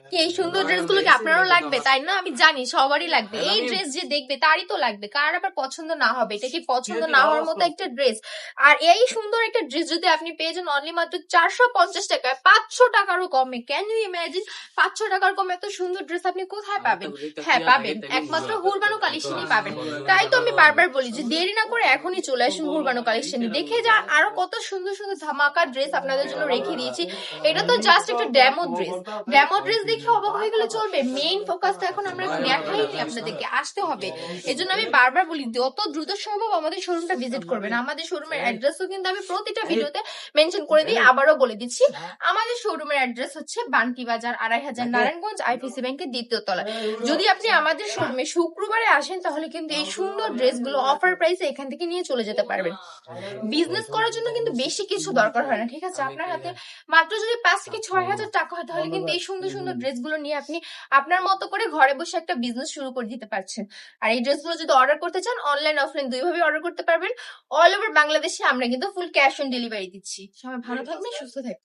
কি এই সুন্দর ড্রেসগুলো কি আপনারও লাগবে? তাই না? আমি জানি সবারই লাগবে। এই ড্রেস যে দেখবে তারই তো লাগবে, কার আবার পছন্দ না হবে? এটা কি পছন্দ না হওয়ার মতো একটা ড্রেস? আর এই সুন্দর একটা ড্রেস যদি আপনি পেয়ে যান অনলি মাত্র 450 টাকায়, 500 টাকারও কমে। Can you imagine? 500 টাকার কমে এত সুন্দর ড্রেস আপনি কোথায় পাবেন? হ্যাঁ পাবেন, একমাত্র হুরবানো কালেকশনই পাবেন। তাই তো আমি বারবার বলি যে দেরি না করে এখনই চলে আসুন হুরবানো কালেকশনে, দেখে যান আরো কত সুন্দর সুন্দর ধামাকা ড্রেস আপনাদের জন্য রেখে দিয়েছি। এটা তো জাস্ট একটা ডেমো ড্রেস, ডেমো ড্রেস দেখে অবাক হয়ে গেলে চলবে? মেইন ফোকাসটা এখন আমরা দেখাইনি, আপনাদেরকে আসতে হবে। এজন্য আমি বারবার বলি যত দ্রুত সম্ভব আমাদের শোরুমটা ভিজিট করবেন। আমাদের শোরুমের অ্যাড্রেসও কিন্তু আমি প্রতিটা ভিডিওতে মেনশন করে দিই, আবারও বলে দিচ্ছি। আমাদের শোরুমের অ্যাড্রেস হচ্ছে বান্টি বাজার ২৫০০ নারায়ণগঞ্জ আইপিসি ব্যাংকের দ্বিতীয় তলা। যদি আপনি আমাদের শোরুমে শুক্রবারে আসেন তাহলে কিন্তু এই সুন্দর ড্রেসগুলো অফার প্রাইসে এখান থেকে নিয়ে চলে যেতে পারবেন। বিজনেস করার জন্য কিন্তু বেশি কিছু দরকার হয় না, ঠিক আছে? আপনার হাতে মাত্র যদি 5 থেকে 6 হাজার টাকা হয় তাহলে কিন্তু এই সুন্দর সুন্দর ড্রেসগুলো নিয়ে আপনি আপনার মতো করে ঘরে বসে একটা বিজনেস শুরু করে দিতে পারছেন। আর এই ড্রেসগুলো যদি অর্ডার করতে চান অনলাইন অফলাইন দুইভাবে অর্ডার করতে পারবেন। অল ওভার বাংলাদেশে আমরা কিন্তু ফুল ক্যাশ অন ডেলিভারি দিচ্ছি। সবাই ভালো থাকবেন, সুস্থ থাকবেন।